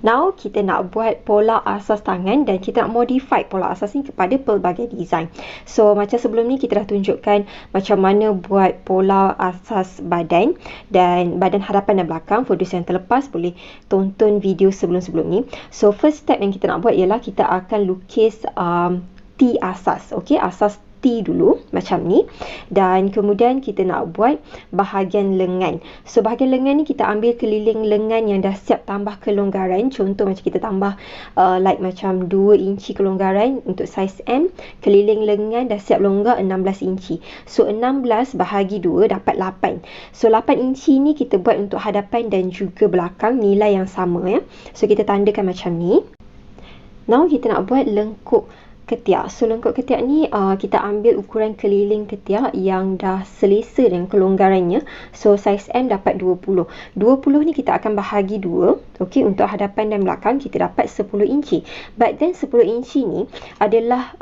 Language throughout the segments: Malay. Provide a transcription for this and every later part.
Now kita nak buat pola asas tangan dan kita nak modify pola asas ni kepada pelbagai design. So macam sebelum ni kita dah tunjukkan macam mana buat pola asas badan dan badan hadapan dan belakang. For those yang terlepas boleh tonton video sebelum-sebelum ni. So first step yang kita nak buat ialah kita akan lukis T asas. Okey, asas T dulu macam ni, dan kemudian kita nak buat bahagian lengan. So bahagian lengan ni kita ambil keliling lengan yang dah siap tambah kelonggaran. Contoh macam kita tambah like macam 2 inci kelonggaran untuk saiz M, keliling lengan dah siap longgar 16 inci. So 16 bahagi 2 dapat 8. So 8 inci ni kita buat untuk hadapan dan juga belakang, nilai yang sama ya. So kita tandakan macam ni. Now kita nak buat lengkuk ketiak. So lengkuk ketiak ni kita ambil ukuran keliling ketiak yang dah selesa dengan kelonggarannya. So saiz M dapat 20. 20 ni kita akan bahagi 2. Okey, untuk hadapan dan belakang kita dapat 10 inci. But then 10 inci ni adalah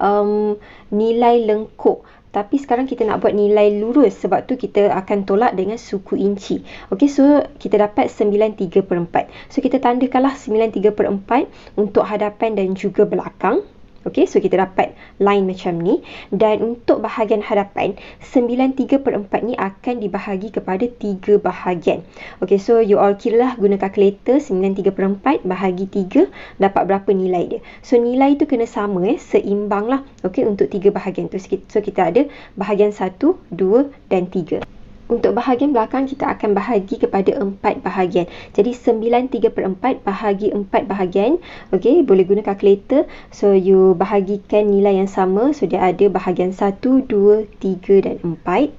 nilai lengkuk. Tapi sekarang kita nak buat nilai lurus, sebab tu kita akan tolak dengan suku inci. Okey, so kita dapat 9/3/4. So kita tandakanlah 9/3/4 untuk hadapan dan juga belakang. Okey, so kita dapat line macam ni. Dan untuk bahagian hadapan, 9/3/4 ni akan dibahagi kepada 3 bahagian. Okey, so you all kira lah guna kalkulator. 9/3/4 bahagi 3 dapat berapa nilai dia. So nilai tu kena sama seimbang lah. Okey, untuk 3 bahagian tu. So kita ada bahagian 1, 2 dan 3. Untuk bahagian belakang kita akan bahagi kepada 4 bahagian. Jadi 9/3/4 bahagi 4 bahagian. Okey, boleh guna kalkulator. So you bahagikan nilai yang sama. So dia ada bahagian 1, 2, 3 dan 4.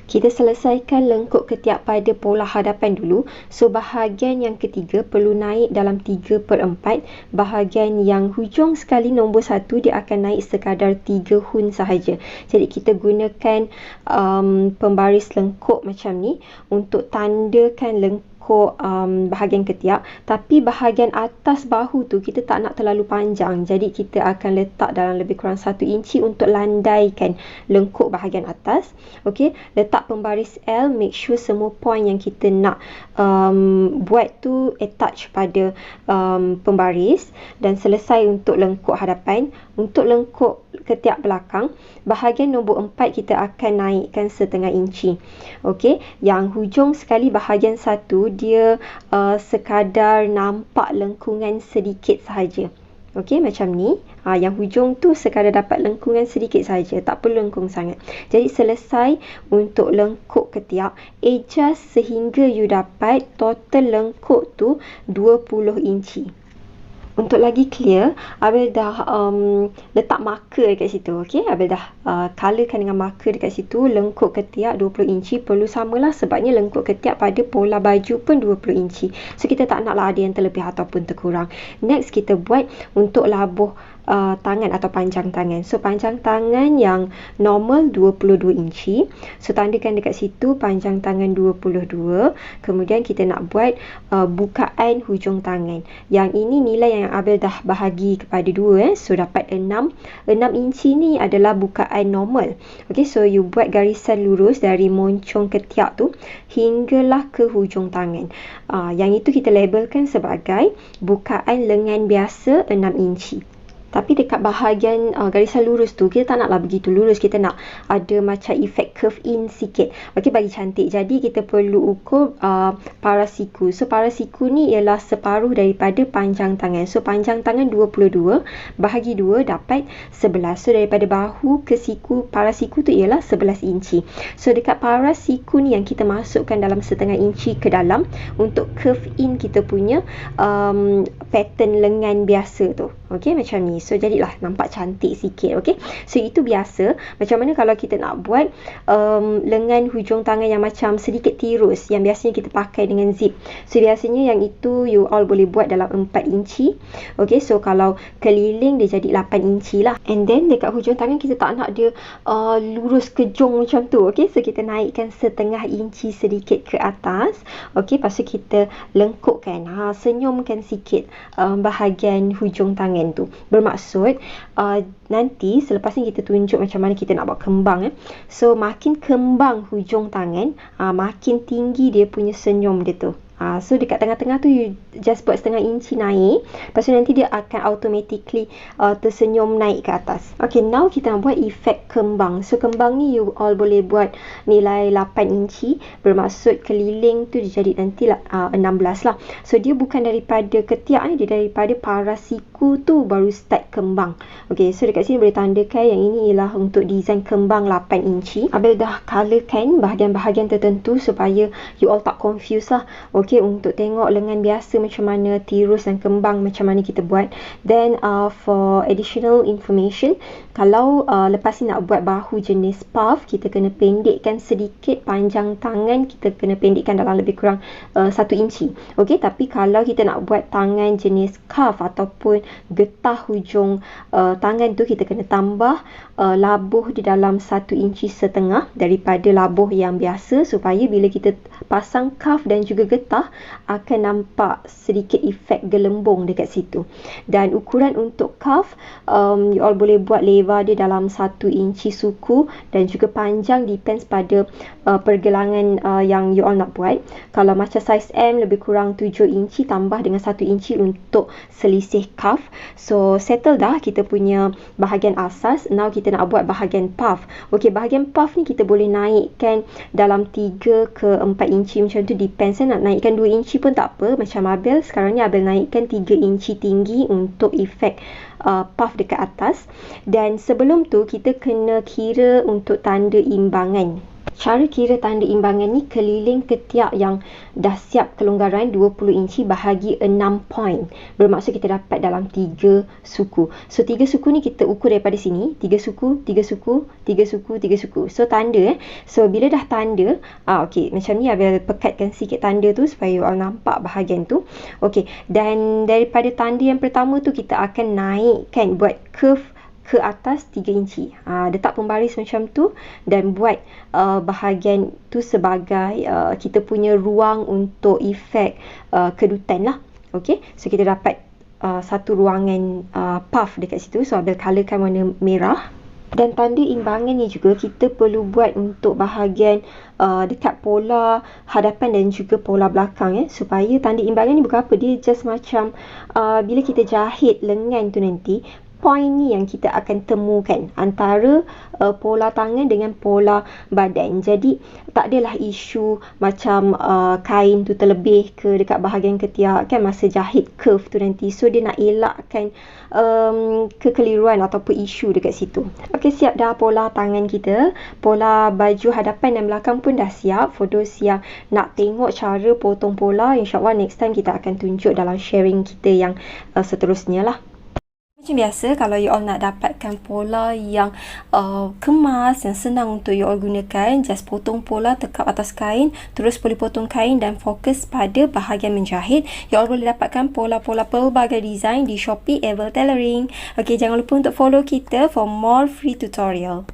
Kita selesaikan lengkuk ketiak pada pola hadapan dulu. So bahagian yang ketiga perlu naik dalam 3/4. Bahagian yang hujung sekali nombor 1 dia akan naik sekadar 3 hun sahaja. Jadi kita gunakan pembaris lengkuk macam ni untuk tandakan lengkuk bahagian ketiak. Tapi bahagian atas bahu tu kita tak nak terlalu panjang. Jadi kita akan letak dalam lebih kurang 1 inci untuk landaikan lengkuk bahagian atas. Okey, letak pembaris L, make sure semua point yang kita nak buat tu attach pada pembaris. Dan selesai untuk lengkuk hadapan. Untuk lengkuk ketiak belakang, bahagian nombor 4 kita akan naikkan 1/2 inci. Okey, yang hujung sekali bahagian 1 dia sekadar nampak lengkungan sedikit sahaja. Okey, macam ni. Yang hujung tu sekadar dapat lengkungan sedikit sahaja, tak perlu lengkung sangat. Jadi selesai untuk lengkuk ketiak. Adjust sehingga you dapat total lengkuk tu 20 inci. Untuk lagi clear, Abil dah letak marker dekat situ. Okey, Abil dah colourkan dengan marker dekat situ. Lengkuk ketiak 20 inci perlu samalah, sebabnya lengkuk ketiak pada pola baju pun 20 inci. So kita tak naklah ada yang terlebih ataupun terkurang. Next kita buat untuk labuh tangan atau panjang tangan. So panjang tangan yang normal 22 inci. So tandakan dekat situ panjang tangan 22. Kemudian kita nak buat bukaan hujung tangan. Yang ini nilai yang Abil dah bahagi kepada 2. So dapat 6. 6 inci ni adalah bukaan normal. Okey, so you buat garisan lurus dari moncong ketiak tu hinggalah ke hujung tangan. Yang itu kita labelkan sebagai bukaan lengan biasa 6 inci. Tapi dekat bahagian garisan lurus tu, kita tak naklah begitu lurus. Kita nak ada macam efek curve in sikit. Okey, bagi cantik. Jadi kita perlu ukur parasiku. So parasiku ni ialah separuh daripada panjang tangan. So panjang tangan 22 bahagi 2 dapat 11. So daripada bahu ke siku, parasiku tu ialah 11 inci. So dekat parasiku ni yang kita masukkan dalam 1/2 inci ke dalam untuk curve in kita punya pattern lengan biasa tu. Okey, macam ni. So jadilah nampak cantik sikit. Okey, so itu biasa. Macam mana kalau kita nak buat lengan hujung tangan yang macam sedikit tirus, yang biasanya kita pakai dengan zip. So biasanya yang itu you all boleh buat dalam 4 inci. Okey, so kalau keliling dia jadi 8 inci lah. And then dekat hujung tangan kita tak nak dia lurus kejong macam tu. Okey, so kita naikkan 1/2 inci sedikit ke atas. Okey, lepas tu kita lengkukkan, senyumkan sikit bahagian hujung tangan tu. Bermaksud nanti selepas ni kita tunjuk macam mana kita nak buat kembang. So makin kembang hujung tangan, makin tinggi dia punya senyum dia tu. So dekat tengah-tengah tu you just buat setengah inci naik. Lepas tu nanti dia akan automatically tersenyum naik ke atas. Okay, now kita nak buat efek kembang. So kembang ni you all boleh buat nilai 8 inci. Bermaksud keliling tu dia jadi nanti 16 lah. So dia bukan daripada ketiak ni, dia daripada paras siku tu baru start kembang. Okay, so dekat sini boleh tandakan yang ini ialah untuk design kembang 8 inci. Abel dah colourkan bahagian-bahagian tertentu supaya you all tak confuse lah. Okay, untuk tengok lengan biasa macam mana, tirus dan kembang macam mana kita buat. Then for additional information, kalau lepas ni nak buat bahu jenis puff, kita kena pendekkan sedikit panjang tangan, kita kena pendekkan dalam lebih kurang 1 inci. Okay, tapi kalau kita nak buat tangan jenis cuff ataupun getah hujung tangan tu, kita kena tambah labuh di dalam 1,5 inci daripada labuh yang biasa, supaya bila kita pasang cuff dan juga getah akan nampak sedikit efek gelembung dekat situ. Dan ukuran untuk cuff, you all boleh buat lebar dia dalam 1 inci suku dan juga panjang, depends pada pergelangan yang you all nak buat. Kalau macam saiz M, lebih kurang 7 inci tambah dengan 1 inci untuk selisih cuff. So settle dah kita punya bahagian asas. Now kita nak buat bahagian puff. Okay, bahagian puff ni kita boleh naikkan dalam 3 ke 4 inci macam tu, depends. Nak naikkan 2 inci pun tak apa. Macam Abel sekarang ni, Abel naikkan 3 inci tinggi untuk efek puff dekat atas. Dan sebelum tu kita kena kira untuk tanda imbangan. Cara kira tanda imbangan ni, keliling ketiak yang dah siap kelonggaran 20 inci bahagi 6 point. Bermaksud kita dapat dalam 3 suku. So 3 suku ni kita ukur daripada sini. 3 suku, 3 suku, 3 suku, 3 suku. So tanda So bila dah tanda, okay, macam ni Abel pekatkan sikit tanda tu supaya you all nampak bahagian tu. Okay, dan daripada tanda yang pertama tu kita akan naikkan, buat curve ke atas 3 inci. Letak pembaris macam tu dan buat bahagian tu sebagai kita punya ruang untuk efek kedutan lah. Okay, so kita dapat satu ruangan puff dekat situ. So Abel colourkan warna merah. Dan tanda imbangan ni juga kita perlu buat untuk bahagian dekat pola hadapan dan juga pola belakang, supaya tanda imbangan ni bukan apa, dia just macam bila kita jahit lengan tu nanti, point ni yang kita akan temukan antara pola tangan dengan pola badan. Jadi tak adalah isu macam kain tu terlebih ke dekat bahagian ketiak kan masa jahit curve tu nanti. So dia nak elakkan kekeliruan ataupun isu dekat situ. Okey, siap dah pola tangan kita. Pola baju hadapan dan belakang pun dah siap. For those yang nak tengok cara potong pola, insyaAllah next time kita akan tunjuk dalam sharing kita yang seterusnya lah. Macam biasa, kalau you all nak dapatkan pola yang kemas, yang senang untuk you all gunakan, just potong pola, tekap atas kain, terus boleh potong kain dan fokus pada bahagian menjahit. You all boleh dapatkan pola-pola pelbagai design di Shopee Abel Tailoring. Okay, jangan lupa untuk follow kita for more free tutorial.